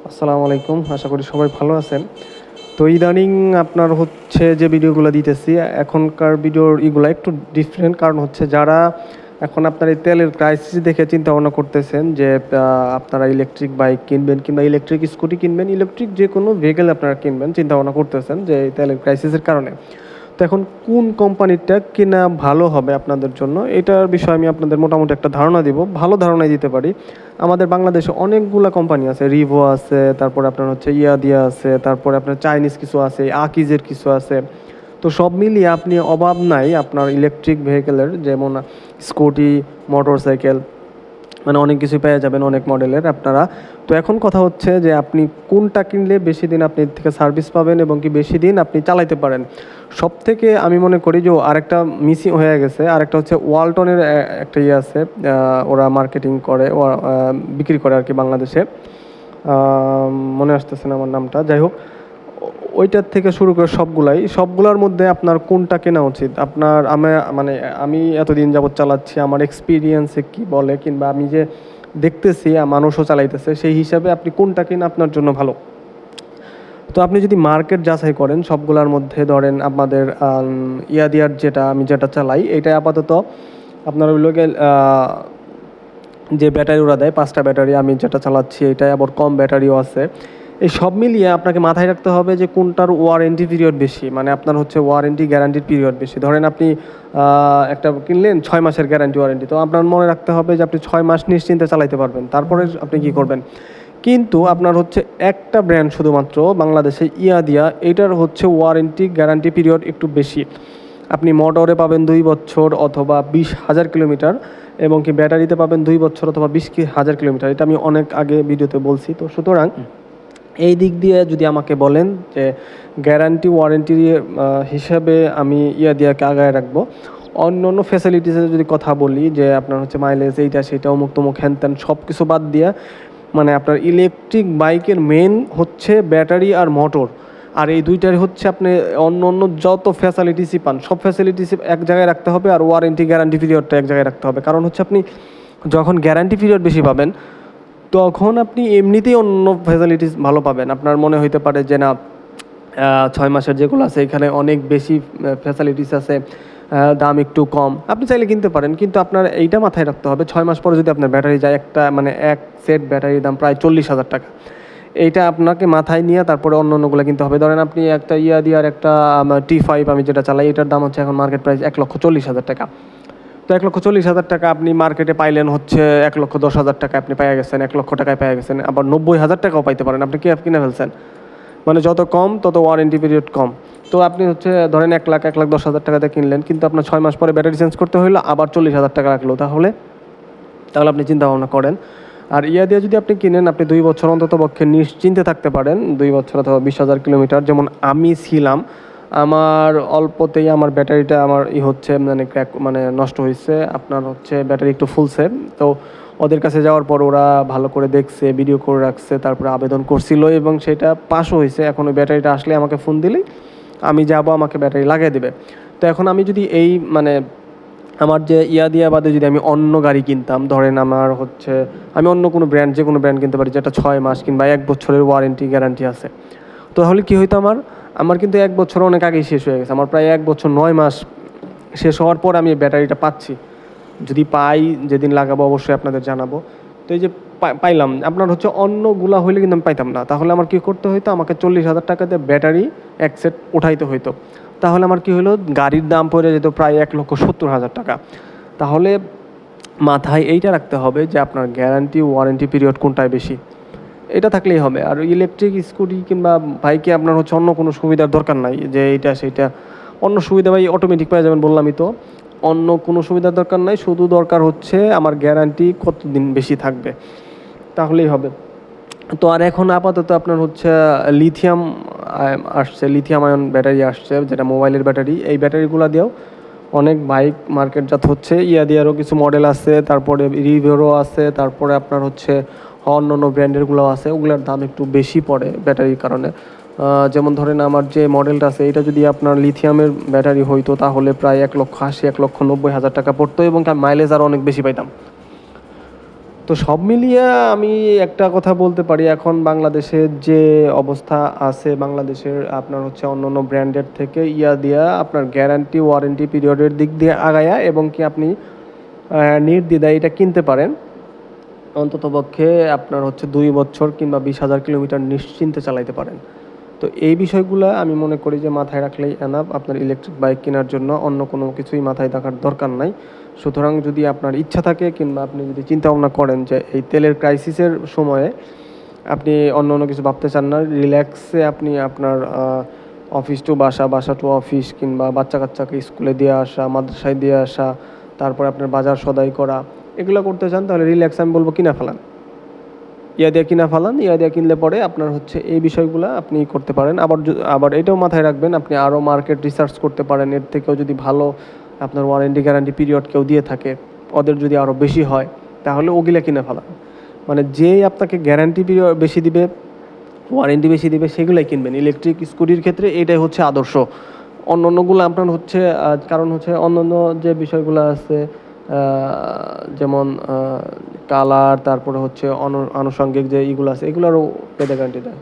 আসসালামু আলাইকুম। আশা করি সবাই ভালো আছেন। তো ইদানিং আপনার হচ্ছে যে ভিডিওগুলো দিতেছি, এখনকার ভিডিওর ইগুলা একটু ডিফারেন্ট। কারণ হচ্ছে যারা এখন আপনার এই তেলের ক্রাইসিস দেখে চিন্তা ভাবনা করতেছেন যে আপনারা ইলেকট্রিক বাইক কিনবেন কিংবা ইলেকট্রিক স্কুটি কিনবেন, ইলেকট্রিক যে কোনো ভেহিকেল আপনারা কিনবেন, চিন্তা ভাবনা করতেছেন যে এই তেলের ক্রাইসিসের কারণে। তো এখন কোন কোম্পানিটা কেনা ভালো হবে আপনাদের জন্য, এটার বিষয়ে আমি আপনাদের মোটামুটি একটা ধারণা দিব, ভালো ধারণাই দিতে পারি। আমাদের বাংলাদেশে অনেকগুলা কোম্পানি আছে, রিভো আছে, তারপরে আপনার হচ্ছে ইয়াদিয়া আছে, তারপরে আপনার চাইনিজ কিছু আছে, আকিজের কিছু আছে। তো সব মিলিয়ে আপনি অভাব নাই আপনার ইলেকট্রিক ভেহিকেলের, যেমন স্কুটি, মোটর সাইকেল, মানে অনেক কিছু পেয়ে যাবেন অনেক মডেলের আপনারা। তো এখন কথা হচ্ছে যে আপনি কোনটা কিনলে বেশি দিন আপনি এর থেকে সার্ভিস পাবেন এবং কি বেশি দিন আপনি চালাইতে পারেন। সব থেকে আমি মনে করি যে আরেকটা মিসিং হয়ে গেছে, আরেকটা হচ্ছে ওয়ালটনের একটা ইয়ে আছে, ওরা মার্কেটিং করে, বিক্রি করে আর কি বাংলাদেশে। মনে আসতেছে না আমার নামটা, যাই হোক। ওইটার থেকে শুরু করে সবগুলোর মধ্যে আপনার কোনটা কেনা উচিত আপনার, মানে আমি এতদিন যাবৎ চালাচ্ছি, আমার এক্সপিরিয়েন্সে কি বলে কিংবা আমি যে দেখতেছি মানুষও চালাইতেছে, সেই হিসাবে আপনি কোনটা কেনা আপনার জন্য ভালো। তো আপনি যদি মার্কেট যাচাই করেন সবগুলোর মধ্যে, ধরেন আপনাদের ইয়াদিয়ার যেটা চালাই, এটা আপাতত আপনার ওই লোকে যে ব্যাটারি ওরা দেয় 5টা ব্যাটারি, আমি যেটা চালাচ্ছি এটাই আবার কম ব্যাটারিও আছে। এই সব মিলিয়ে আপনাকে মাথায় রাখতে হবে যে কোনটার ওয়ারেন্টি পিরিয়ড বেশি, মানে আপনার হচ্ছে ওয়ারেন্টি গ্যারান্টির পিরিয়ড বেশি। ধরেন আপনি একটা কিনলেন 6 মাসের গ্যারান্টি ওয়ারেন্টি, তো আপনার মনে রাখতে হবে যে আপনি 6 মাস নিশ্চিন্তে চালাইতে পারবেন, তারপরে আপনি কি করবেন। কিন্তু আপনার হচ্ছে একটা ব্র্যান্ড শুধুমাত্র বাংলাদেশে, ইয়াদিয়া, এটার হচ্ছে ওয়ারেন্টি গ্যারান্টি পিরিয়ড একটু বেশি। আপনি মোটরে পাবেন 2 বছর অথবা 20,000 কিলোমিটার, এবং কি ব্যাটারিতে পাবেন 2 বছর অথবা 20,000 কিলোমিটার। এটা আমি অনেক আগে ভিডিওতে বলছি। তো সুতরাং এই দিক দিয়ে যদি আমাকে বলেন যে গ্যারান্টি ওয়ারেন্টির হিসাবে আমি ইয়াদিয়াকে আগায় রাখবো। অন্য অন্য ফ্যাসিলিটিসের যদি কথা বলি, যে আপনার হচ্ছে মাইলেজ এইটা সেটা অমুক তমুক হ্যান ত্যান সব কিছু বাদ দিয়ে, মানে আপনার ইলেকট্রিক বাইকের মেন হচ্ছে ব্যাটারি আর মোটর। আর এই দুইটারই হচ্ছে আপনি অন্য অন্য যত ফ্যাসিলিটিসই পান সব ফ্যাসিলিটিস এক জায়গায় রাখতে হবে, আর ওয়ারেন্টি গ্যারান্টি পিরিয়ডটা এক জায়গায় রাখতে হবে। কারণ হচ্ছে আপনি যখন গ্যারান্টি পিরিয়ড বেশি পাবেন, তখন আপনি এমনিতেই অন্য ফ্যাসিলিটিস ভালো পাবেন। আপনার মনে হইতে পারে যে না, 6 মাসের যেগুলো আছে এখানে অনেক বেশি ফ্যাসিলিটিস আছে, দাম একটু কম, আপনি চাইলে কিনতে পারেন। কিন্তু আপনার এইটা মাথায় রাখতে হবে, 6 মাস পরে যদি আপনার ব্যাটারি যায়, এক সেট ব্যাটারির দাম প্রায় 40,000 টাকা। এইটা আপনাকে মাথায় নিয়ে তারপরে অন্য অন্যগুলো কিনতে হবে। ধরেন আপনি একটা ইয়াদিয়ার একটা T5 আমি যেটা চালাই, এটার দাম হচ্ছে এখন মার্কেট প্রাইস 1,40,000 টাকা। তো 1,40,000 টাকা আপনি মার্কেটে পাইলেন হচ্ছে 1,10,000 টাকা আপনি পেয়ে গেছেন, 1,00,000 টাকায় পেয়ে গেছেন, আবার 90,000 টাকাও পাইতে পারেন। আপনি কি কিনে ফেলছেন, মানে যত কম তত ওয়ারেন্টি পিরিয়ড কম। তো আপনি হচ্ছে ধরেন 1,00,000 1,10,000 টাকাতে কিনলেন, কিন্তু আপনার 6 মাস পরে ব্যাটারি চেঞ্জ করতে হইলো, আবার 40,000 টাকা রাখলো, তাহলে তাহলে আপনি চিন্তা ভাবনা করেন। আর ইয়া দিয়ে যদি আপনি কিনেন, আপনি 2 বছর অন্তত পক্ষে নিশ্চিন্তে থাকতে পারেন, 2 বছর অথবা 20,000 কিলোমিটার। যেমন আমি ছিলাম, আমার অল্পতেই আমার ব্যাটারিটা হচ্ছে মানে ক্র্যাক, মানে নষ্ট হয়েছে। আপনার হচ্ছে ব্যাটারি একটু ফুলছে, তো ওদের কাছে যাওয়ার পর ওরা ভালো করে দেখছে, ভিডিও করে রাখছে, তারপরে আবেদন করছিল এবং সেটা পাসও হয়েছে। এখন ওই ব্যাটারিটা আসলে আমাকে ফোন দিলেই আমি যাব, আমাকে ব্যাটারি লাগিয়ে দেবে। তো এখন আমি যদি এই মানে আমার যে ইয়াদিয়া বাদে যদি আমি অন্য গাড়ি কিনতাম, ধরেন আমার হচ্ছে আমি অন্য কোনো ব্র্যান্ড, যে কোনো ব্র্যান্ড কিনতে পারি যেটা 6 মাস কিংবা 1 বছরের ওয়ারেন্টি গ্যারান্টি আছে, তো তাহলে কী হইতো, আমার কিন্তু 1 বছর অনেক আগেই শেষ হয়ে গেছে। আমার প্রায় 1 বছর 9 মাস শেষ হওয়ার পর আমি এই ব্যাটারিটা পাচ্ছি। যদি পাই, যেদিন লাগাবো অবশ্যই আপনাদের জানাবো। তো এই যে পাইলাম, আপনার হচ্ছে অন্যগুলা হইলে কিন্তু আমি পাইতাম না। তাহলে আমার কী করতে হইতো, আমাকে 40,000 টাকাতে ব্যাটারি এক সেট উঠাইতে হইতো। তাহলে আমার কি হলো, গাড়ির দাম পড়ে যেত প্রায় 1,70,000 টাকা। তাহলে মাথায় এইটা রাখতে হবে যে আপনার গ্যারান্টি ওয়ারেন্টি পিরিয়ড কোনটায় বেশি, এটা থাকলেই হবে। আর ইলেকট্রিক স্কুটি কিংবা বাইকে আপনার হচ্ছে অন্য কোনো সুবিধার দরকার নাই যে এইটা সেইটা। অন্য সুবিধা ভাই অটোমেটিক পেয়ে যাবেন, বললামই তো। অন্য কোনো সুবিধার দরকার নাই, শুধু দরকার হচ্ছে আমার গ্যারান্টি কতদিন বেশি থাকবে, তাহলেই হবে। তো আর এখন আপাতত আপনার হচ্ছে লিথিয়াম আসছে, লিথিয়াম আয়ন ব্যাটারি আসছে, যেটা মোবাইলের ব্যাটারি। এই ব্যাটারিগুলো দিয়েও অনেক বাইক মার্কেটজাত হচ্ছে। ইয়াদিয়ারও কিছু মডেল আছে, তারপরে রিভেরও আছে, তারপরে আপনার হচ্ছে অন্য অন্য ব্র্যান্ডেরগুলো আছে, ওগুলোর দাম একটু বেশি পড়ে ব্যাটারির কারণে। যেমন ধরেন আমার যে মডেলটা আছে, এটা যদি আপনার লিথিয়ামের ব্যাটারি হইতো তাহলে প্রায় 1,80,000 1,90,000 টাকা পড়তো, এবং মাইলেজ আরও অনেক বেশি পাইতাম। তো সব মিলিয়ে আমি একটা কথা বলতে পারি, এখন বাংলাদেশের যে অবস্থা আছে, বাংলাদেশের আপনার হচ্ছে অন্যান্য ব্র্যান্ডের থেকে দিয়া আপনার গ্যারান্টি ওয়ারেন্টি পিরিয়ডের দিক দিয়ে আগায়া, এবং কি আপনি নির্দ্বিধায় এটা কিনতে পারেন। অন্ততপক্ষে আপনার হচ্ছে 2 বছর কিংবা 20,000 কিলোমিটার নিশ্চিন্তে চালাইতে পারেন। তো এই বিষয়গুলো আমি মনে করি যে মাথায় রাখলেই এনাফ আপনার ইলেকট্রিক বাইক কেনার জন্য, অন্য কোনো কিছুই মাথায় রাখার দরকার নাই। সুতরাং যদি আপনার ইচ্ছা থাকে কিংবা আপনি যদি চিন্তা ভাবনা করেন যে এই তেলের ক্রাইসিসের সময়ে আপনি অন্য অন্য কিছু ভাবতে চান না, রিল্যাক্সে আপনি আপনার অফিস টু বাসা, বাসা টু অফিস, কিংবা বাচ্চা কাচ্চাকে স্কুলে দিয়ে আসা, মাদ্রাসায় দিয়ে আসা, তারপরে আপনার বাজার সদাই করা, এগুলো করতে চান, তাহলে রিল্যাক্স আমি বলবো কিনা ফেলান। ইয়া দিয়ে কিনলে পরে আপনার হচ্ছে এই বিষয়গুলো আপনি করতে পারেন। আবার এটাও মাথায় রাখবেন, আপনি আরও মার্কেট রিসার্চ করতে পারেন। এর থেকেও যদি ভালো আপনার ওয়ারেন্টি গ্যারান্টি পিরিয়ড কেউ দিয়ে থাকে, ওদের যদি আরও বেশি হয়, তাহলে ওগুলা কিনে ফেলান। মানে যেই আপনাকে গ্যারান্টি পিরিয়ড বেশি দিবে, ওয়ারেন্টি বেশি দিবে, সেগুলাই কিনবেন। ইলেকট্রিক স্কুটির ক্ষেত্রে এটাই হচ্ছে আদর্শ। অন্য অন্যগুলো আপনার হচ্ছে কারণ হচ্ছে অন্য অন্য যে বিষয়গুলো আছে, যেমন কালার, তারপরে হচ্ছে আনুষঙ্গিক যে ইগুলো আছে, এগুলোরও গ্যারান্টি দেয়।